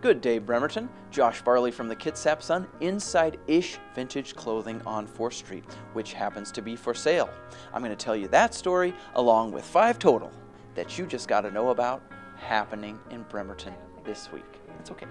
Good day, Bremerton. Josh Farley from the Kitsap Sun inside Ish Vintage Clothing on 4th Street, which happens to be for sale. I'm going to tell you that story along with 5 total that you just got to know about happening in Bremerton this week. It's okay.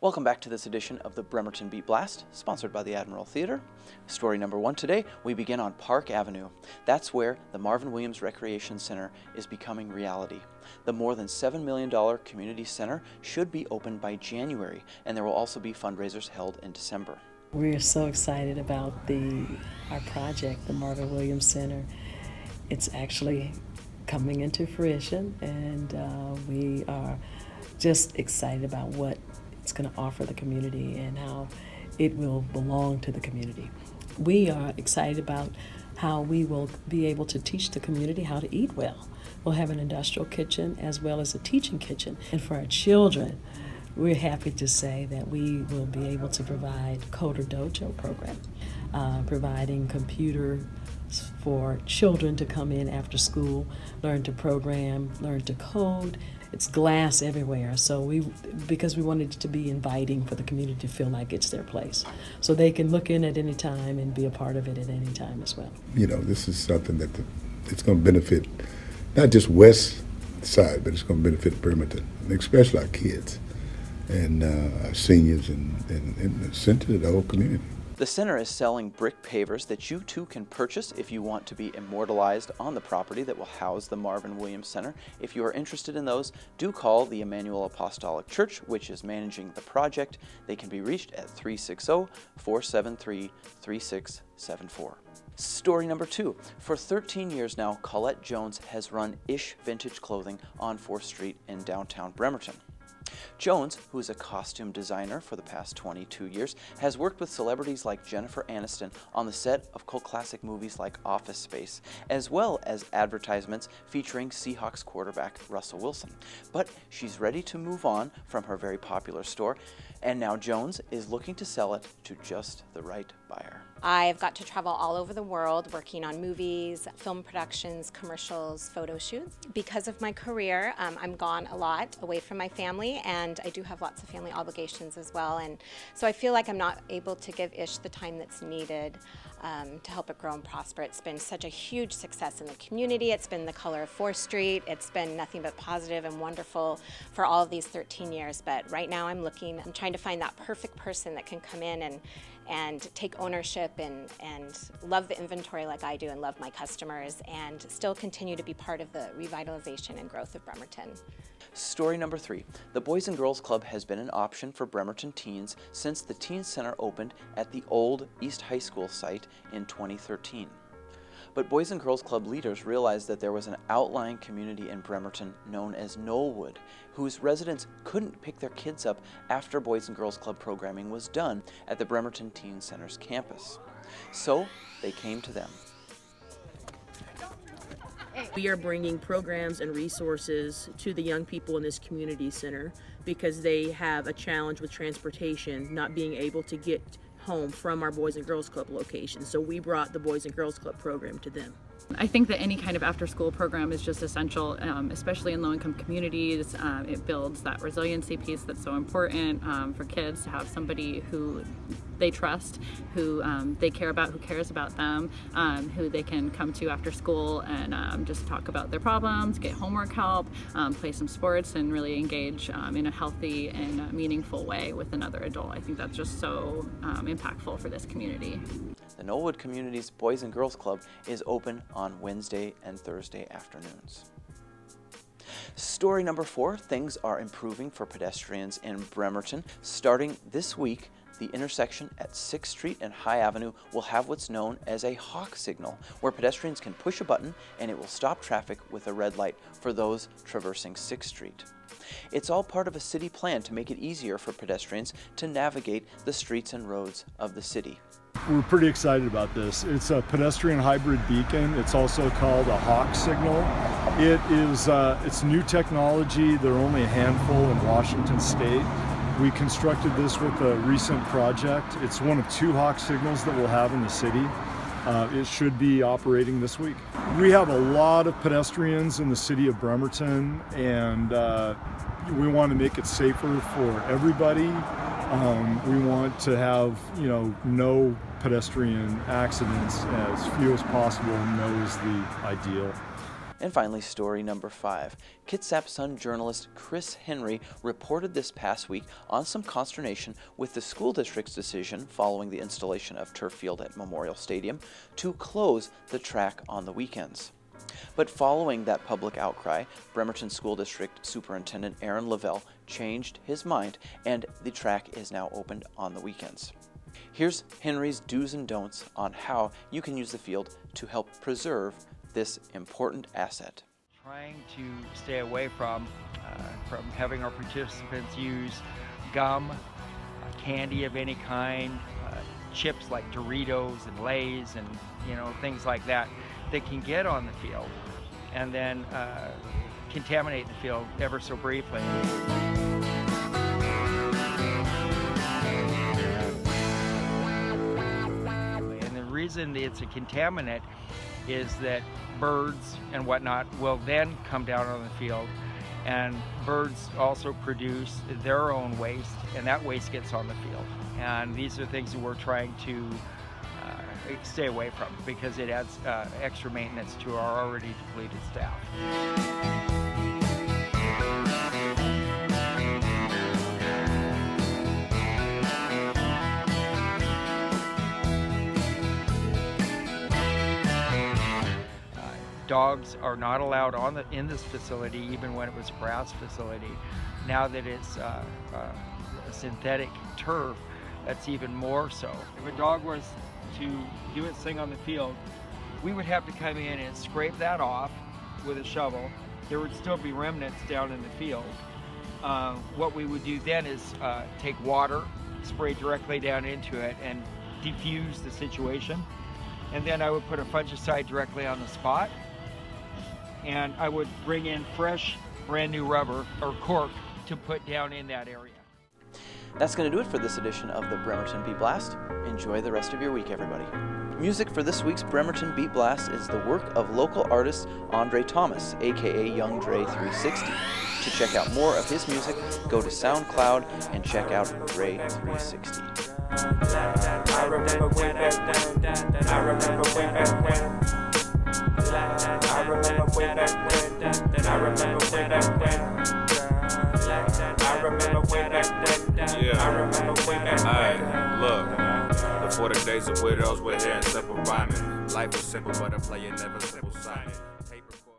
Welcome back to this edition of the Bremerton Beat Blast, sponsored by the Admiral Theater. Story number 1 today, we begin on Park Avenue. That's where the Marvin Williams Recreation Center is becoming reality. The more than $7 million community center should be open by January, and there will also be fundraisers held in December. We're so excited about our project, the Marvin Williams Center. It's actually coming into fruition, and we are just excited about what it's going to offer the community and how it will belong to the community. We are excited about how we will be able to teach the community how to eat well. We'll have an industrial kitchen as well as a teaching kitchen. And for our children, we're happy to say that we will be able to provide Coder Dojo program, providing computers for children to come in after school, learn to program, learn to code. It's glass everywhere, so because we wanted it to be inviting for the community to feel like it's their place. So they can look in at any time and be a part of it at any time as well. You know, this is something that it's going to benefit not just West Side, but it's going to benefit Bremerton, especially our kids and our seniors and sent to the whole community. The center is selling brick pavers that you too can purchase if you want to be immortalized on the property that will house the Marvin Williams Center. If you are interested in those, do call the Emmanuel Apostolic Church, which is managing the project. They can be reached at 360-473-3674. Story number 2. For 13 years now, Colette Jones has run Ish Vintage Clothing on 4th Street in downtown Bremerton. Jones, who is a costume designer for the past 22 years, has worked with celebrities like Jennifer Aniston on the set of cult classic movies like Office Space, as well as advertisements featuring Seahawks quarterback Russell Wilson. But she's ready to move on from her very popular store, and now Jones is looking to sell it to just the right buyer. I've got to travel all over the world working on movies, film productions, commercials, photo shoots. Because of my career, I'm gone a lot away from my family, and I do have lots of family obligations as well. And so I feel like I'm not able to give Ish the time that's needed to help it grow and prosper. It's been such a huge success in the community. It's been the color of 4th Street. It's been nothing but positive and wonderful for all of these 13 years. But right now I'm trying to find that perfect person that can come in and take ownership and love the inventory like I do and love my customers and still continue to be part of the revitalization and growth of Bremerton. Story number 3. The Boys and Girls Club has been an option for Bremerton teens since the Teen Center opened at the old East High School site in 2013. But Boys and Girls Club leaders realized that there was an outlying community in Bremerton known as Knollwood, whose residents couldn't pick their kids up after Boys and Girls Club programming was done at the Bremerton Teen Center's campus. So they came to them. We are bringing programs and resources to the young people in this community center because they have a challenge with transportation, not being able to get home from our Boys and Girls Club location. So we brought the Boys and Girls Club program to them. I think that any kind of after-school program is just essential, especially in low-income communities. It builds that resiliency piece that's so important for kids to have somebody who they trust, who they care about, who cares about them, who they can come to after school and just talk about their problems, get homework help, play some sports, and really engage in a healthy and meaningful way with another adult. I think that's just so impactful for this community. The Knollwood Community's Boys and Girls Club is open on Wednesday and Thursday afternoons. Story number 4, things are improving for pedestrians in Bremerton. Starting this week, the intersection at 6th Street and High Avenue will have what's known as a hawk signal, where pedestrians can push a button and it will stop traffic with a red light for those traversing 6th Street. It's all part of a city plan to make it easier for pedestrians to navigate the streets and roads of the city. We're pretty excited about this. It's a pedestrian hybrid beacon. It's also called a hawk signal. It's new technology. There are only a handful in Washington State. We constructed this with a recent project. It's one of 2 hawk signals that we'll have in the city. It should be operating this week. We have a lot of pedestrians in the city of Bremerton, and we want to make it safer for everybody. We want to have, no pedestrian accidents, as few as possible. No is the ideal. And finally, story number 5. Kitsap Sun journalist Chris Henry reported this past week on some consternation with the school district's decision following the installation of turf field at Memorial Stadium to close the track on the weekends. But following that public outcry, Bremerton School District Superintendent Aaron Lavelle changed his mind, and the track is now opened on the weekends. Here's Henry's do's and don'ts on how you can use the field to help preserve this important asset. Trying to stay away from having our participants use gum, candy of any kind, chips like Doritos and Lay's and things like that can get on the field and then contaminate the field ever so briefly. And the reason it's a contaminant is that birds and whatnot will then come down on the field, and birds also produce their own waste, and that waste gets on the field. And these are things that we're trying to stay away from because it adds extra maintenance to our already depleted staff. Dogs are not allowed in this facility, even when it was a grass facility. Now that it's a synthetic turf, that's even more so. If a dog was to do its thing on the field, we would have to come in and scrape that off with a shovel. There would still be remnants down in the field. What we would do then is take water, spray directly down into it, and defuse the situation. And then I would put a fungicide directly on the spot. And I would bring in fresh, brand new rubber or cork to put down in that area. That's going to do it for this edition of the Bremerton Beat Blast. Enjoy the rest of your week, everybody. Music for this week's Bremerton Beat Blast is the work of local artist Andre Thomas, aka Young Dre 360. To check out more of his music, go to SoundCloud and check out Dre 360. I remember way back when. I remember way back when. I remember way back when. I remember way back when. I remember way back when. Yeah. I remember way back when. Alright, look. Before the days of widows, we're here in simple rhyming. Life was simple, but a player never simple signing.